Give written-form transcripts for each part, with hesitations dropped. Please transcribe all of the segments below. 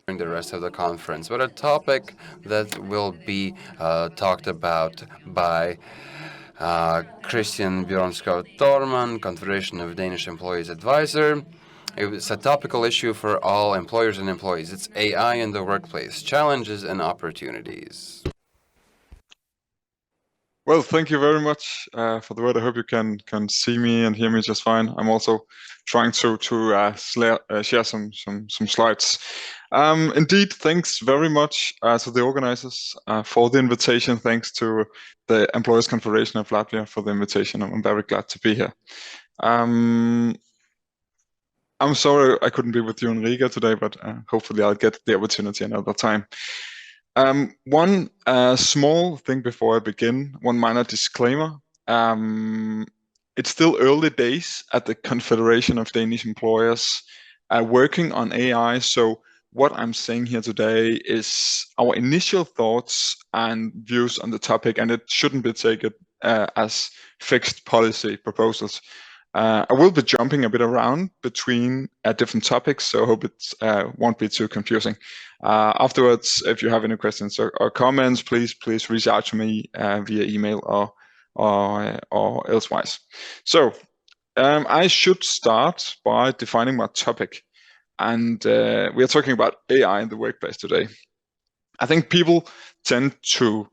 during the rest of the conference, but a topic that will be talked about by Kristian Bjørnskov Thormann, Confederation of Danish Employees Advisor. It's a topical issue for all employers and employees. It's AI in the workplace, challenges and opportunities. Well, thank you very much for the word. I hope you can see me and hear me just fine. I'm also trying to share some slides. Indeed, thanks very much to the organizers for the invitation. Thanks to the Employers Confederation of Latvia for the invitation. I'm very glad to be here. I'm sorry I couldn't be with you in Riga today, but hopefully I'll get the opportunity another time. One small thing before I begin, one minor disclaimer. It's still early days at the Confederation of Danish Employers working on AI, so what I'm saying here today is our initial thoughts and views on the topic, and it shouldn't be taken as fixed policy proposals. I will be jumping a bit around between different topics, so I hope it won't be too confusing. Afterwards, if you have any questions or comments, please reach out to me via email or elsewise. So I should start by defining my topic, and we are talking about AI in the workplace today. I think people tend to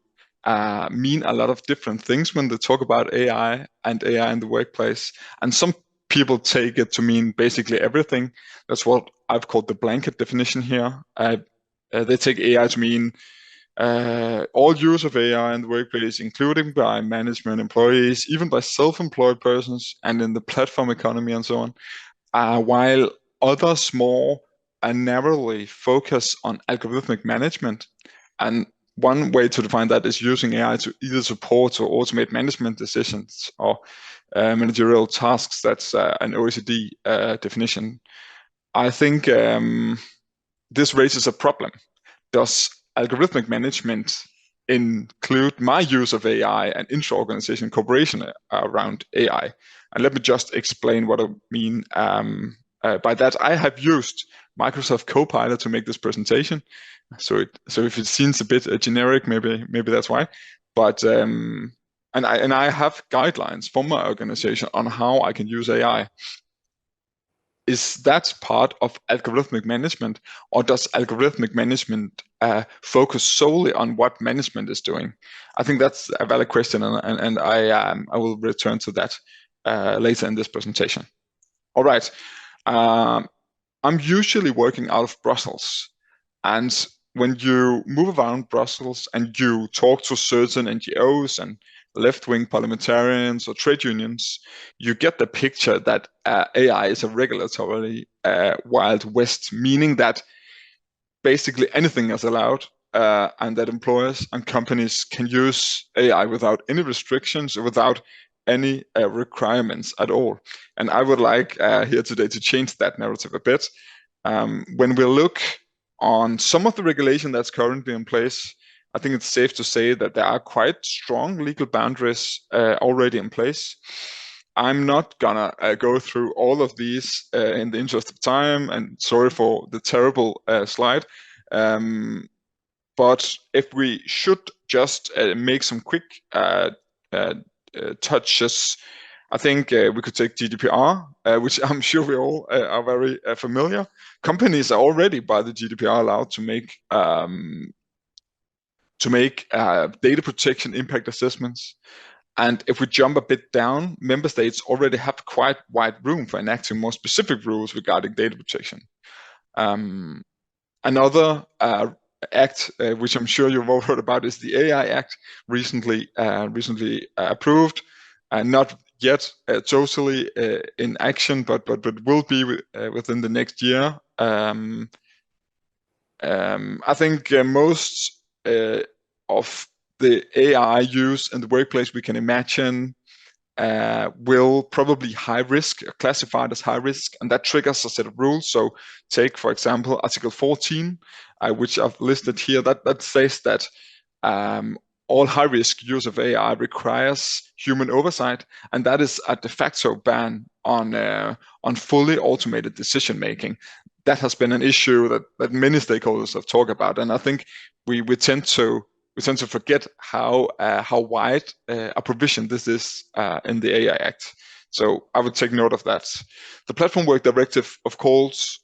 mean a lot of different things when they talk about AI and AI in the workplace, and some people take it to mean basically everything. That's what I've called the blanket definition here. They take AI to mean all use of AI in the workplace, including by management employees, even by self-employed persons, and in the platform economy and so on, while others more narrowly focus on algorithmic management. And one way to define that is using AI to either support or automate management decisions or managerial tasks. That's an OECD definition. I think this raises a problem. Does algorithmic management include my use of AI and intra-organization cooperation around AI? And let me just explain what I mean by that. I have used Microsoft Copilot to make this presentation. So if it seems a bit generic, maybe that's why. But and I have guidelines from my organization on how I can use AI. Is that part of algorithmic management, or does algorithmic management focus solely on what management is doing? I think that's a valid question, and I will return to that later in this presentation. All right. I'm usually working out of Brussels, and when you move around Brussels and you talk to certain NGOs and left-wing parliamentarians or trade unions, you get the picture that AI is a regulatory Wild West, meaning that basically anything is allowed and that employers and companies can use AI without any restrictions or without any requirements at all. And I would like here today to change that narrative a bit. When we look on some of the regulation that's currently in place, I think it's safe to say that there are quite strong legal boundaries already in place. I'm not gonna go through all of these in the interest of time, and sorry for the terrible slide. But if we should just make some quick touches, I think we could take GDPR, which I'm sure we all are very familiar. Companies are already by the GDPR allowed to make data protection impact assessments. And if we jump a bit down, member states already have quite wide room for enacting more specific rules regarding data protection. Another act, which I'm sure you've all heard about, is the AI Act, recently approved, not yet totally in action, but will be within the next year. I think most of the AI use in the workplace we can imagine will probably high risk, classified as high risk, and that triggers a set of rules. So take, for example, Article 14, which I've listed here, that says that all high-risk use of AI requires human oversight, and that is a de facto ban on fully automated decision-making. that has been an issue that many stakeholders have talked about, and I think we tend to forget how wide a provision this is in the AI Act. So I would take note of that. The Platform Work Directive, of course,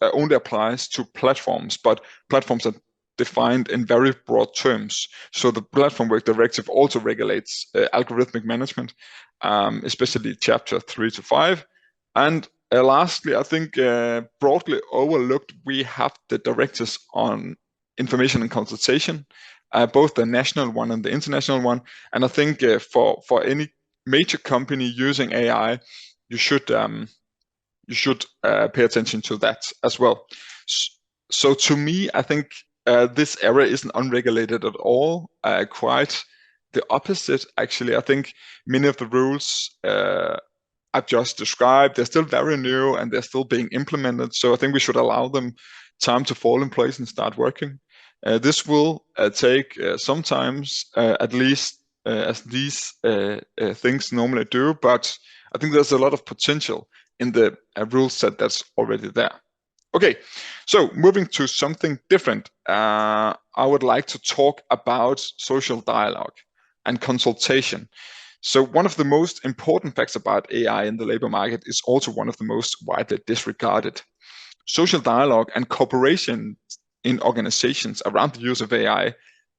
only applies to platforms, but platforms are defined in very broad terms. So the Platform Work Directive also regulates algorithmic management, especially Chapter 3 to 5. And lastly, I think broadly overlooked, we have the directives on information and consultation, both the national one and the international one. And I think for any major company using AI, you should pay attention to that as well. So to me, I think this area isn't unregulated at all. Quite the opposite, actually. I think many of the rules I've just described, they're still very new and they're still being implemented. So I think we should allow them time to fall in place and start working. This will take sometimes at least as these things normally do, but I think there's a lot of potential in the rule set that's already there. Okay, so moving to something different, I would like to talk about social dialogue and consultation. So one of the most important facts about AI in the labor market is also one of the most widely disregarded. Social dialogue and cooperation in organizations around the use of AI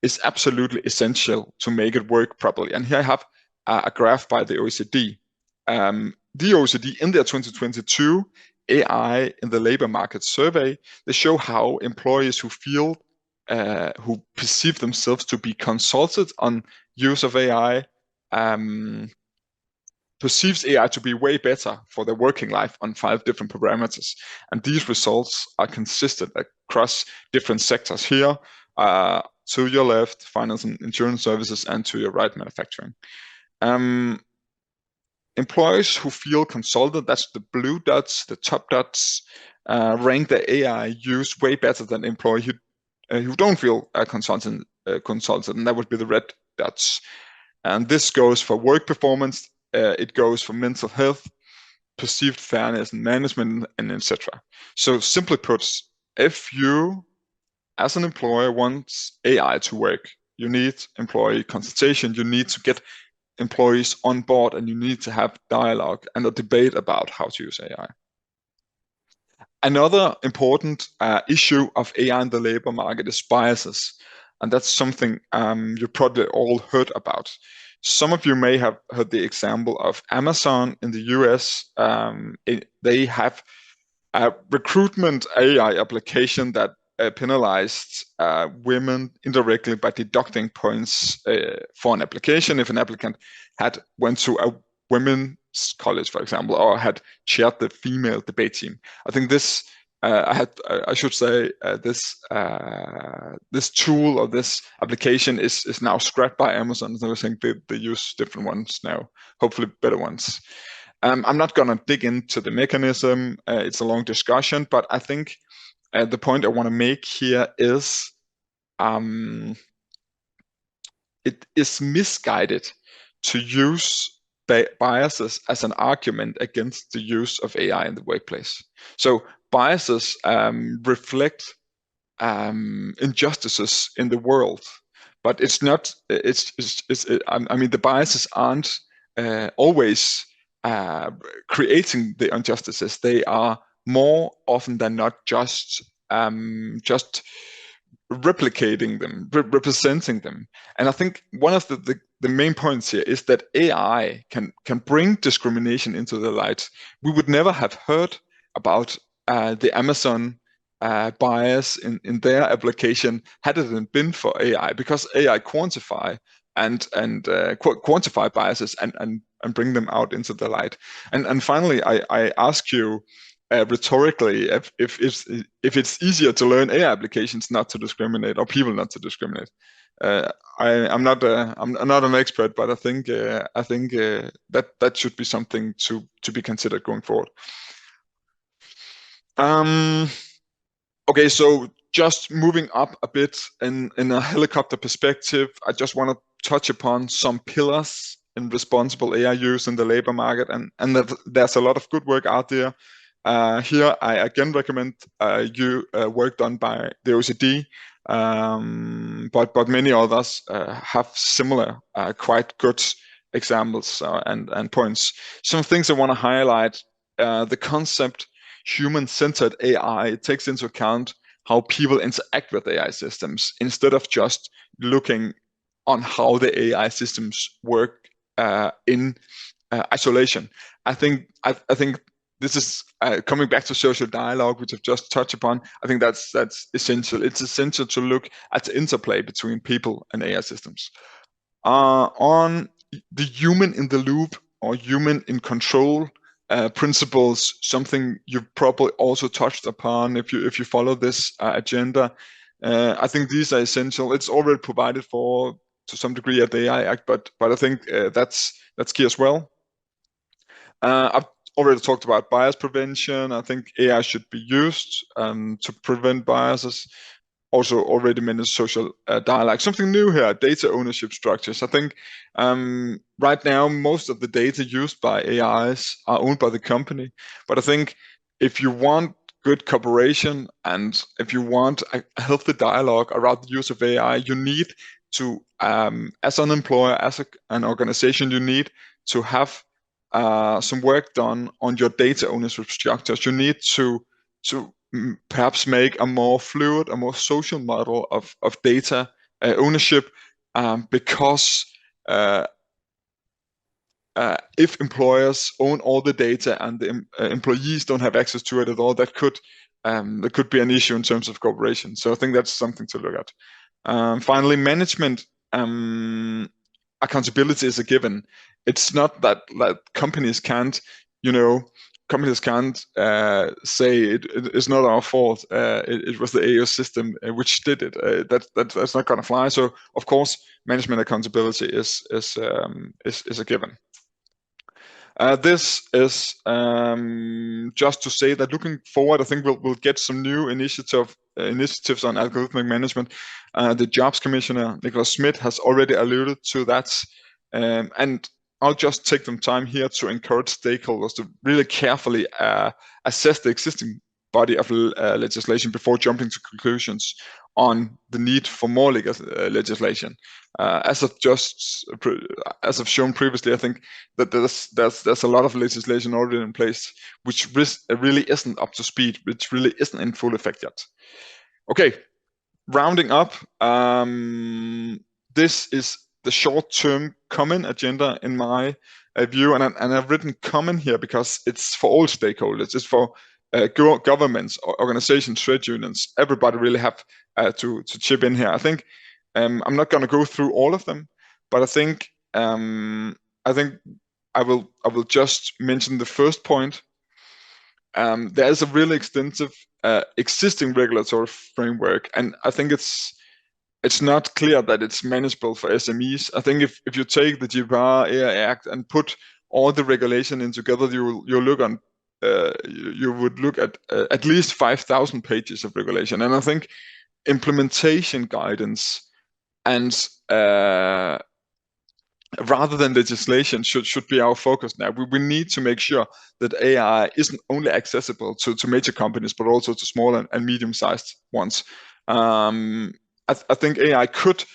is absolutely essential to make it work properly. And here I have a graph by the OECD. The OECD, in their 2022 AI in the labor market survey, they show how employees who who perceive themselves to be consulted on use of AI, perceives AI to be way better for their working life on 5 different parameters. And these results are consistent across different sectors here. To your left, finance and insurance services, and to your right, manufacturing. Employees who feel consulted, that's the blue dots, the top dots, rank the AI use way better than employees who don't feel consulted, and that would be the red dots. And this goes for work performance, it goes for mental health, perceived fairness and management, and etc. So simply put, if you as an employer wants AI to work, you need employee consultation, you need to get employees on board, and you need to have dialogue and a debate about how to use AI. Another important issue of AI in the labor market is biases, and that's something you probably all heard about. Some of you may have heard the example of Amazon in the US. They have a recruitment AI application that penalized women indirectly by deducting points for an application if an applicant had went to a women's college, for example, or had chaired the female debate team. I think this this tool or this application is now scrapped by Amazon. So I think they use different ones now, hopefully better ones. I'm not going to dig into the mechanism. It's a long discussion, but I think the point I want to make here is it is misguided to use biases as an argument against the use of AI in the workplace. So biases reflect injustices in the world, but it's not. I mean, the biases aren't always creating the injustices. They are more often than not just replicating them, representing them. And I think one of the main points here is that AI can bring discrimination into the light. We would never have heard about the Amazon bias in their application had it been for AI, because AI quantify quantify biases and bring them out into the light. And finally, I ask you rhetorically if it's easier to learn AI applications not to discriminate, or people not to discriminate. I'm not an expert, but I think that should be something to be considered going forward. Okay, so just moving up a bit in a helicopter perspective, I just want to touch upon some pillars in responsible AI use in the labor market, and that there's a lot of good work out there. Here, I again recommend work done by the OECD, but many others have similar, quite good examples and points. Some things I want to highlight: the concept human-centered AI takes into account how people interact with AI systems instead of just looking on how the AI systems work in isolation. I think this is coming back to social dialogue, which I've just touched upon. I think that's essential. It's essential to look at the interplay between people and AI systems. On the human in the loop or human in control principles, something you've probably also touched upon if you follow this agenda. I think these are essential. It's already provided for to some degree at the AI Act, but I think that's key as well. I've already talked about bias prevention. I think AI should be used to prevent biases. Also already mentioned social dialogue. Something new here, data ownership structures. I think right now most of the data used by AIs are owned by the company. But I think if you want good cooperation and if you want a healthy dialogue around the use of AI, you need to, as an employer, as an organization, you need to have some work done on your data ownership structures. You need to perhaps make a more fluid, a more social model of data ownership, because if employers own all the data and the employees don't have access to it at all, that could be an issue in terms of cooperation. So I think that's something to look at. Finally, management accountability is a given. It's not that companies can't, say it's not our fault. It was the AO system which did it. That's not going to fly. So of course, management accountability is a given. This is just to say that looking forward, I think we'll get some new initiatives on algorithmic management. The Jobs Commissioner, Nicholas Schmidt, has already alluded to that. And I'll just take some time here to encourage stakeholders to really carefully assess the existing body of legislation before jumping to conclusions on the need for more legislation. As I've shown previously, I think that there's a lot of legislation already in place, which really isn't up to speed, which really isn't in full effect yet. Okay, rounding up, this is the short-term common agenda in my view, and I've written common here because it's for all stakeholders. It's for governments, organizations, trade unions. Everybody really have to chip in here. I think I'm not going to go through all of them, but I think I will just mention the first point. There is a really extensive existing regulatory framework, and I think it's not clear that it's manageable for SMEs. I think if you take the GDPR AI Act and put all the regulation in together, you would look at least 5,000 pages of regulation. And I think implementation guidance and rather than legislation should be our focus now. We need to make sure that AI isn't only accessible to major companies, but also to small and medium-sized ones. I think AI could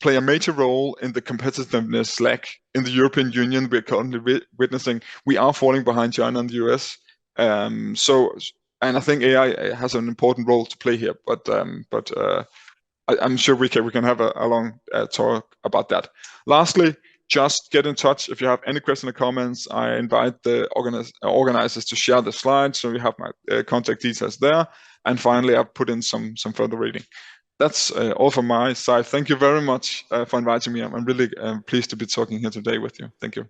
play a major role in the competitiveness slack in the European Union we're currently witnessing. We are falling behind China and the US. And I think AI has an important role to play here. But I'm sure we can have a long talk about that. Lastly, just get in touch if you have any questions or comments. I invite the organizers to share the slides, so you have my contact details there. And finally, I've put in some further reading. That's all from my side. Thank you very much for inviting me. I'm really pleased to be talking here today with you. Thank you.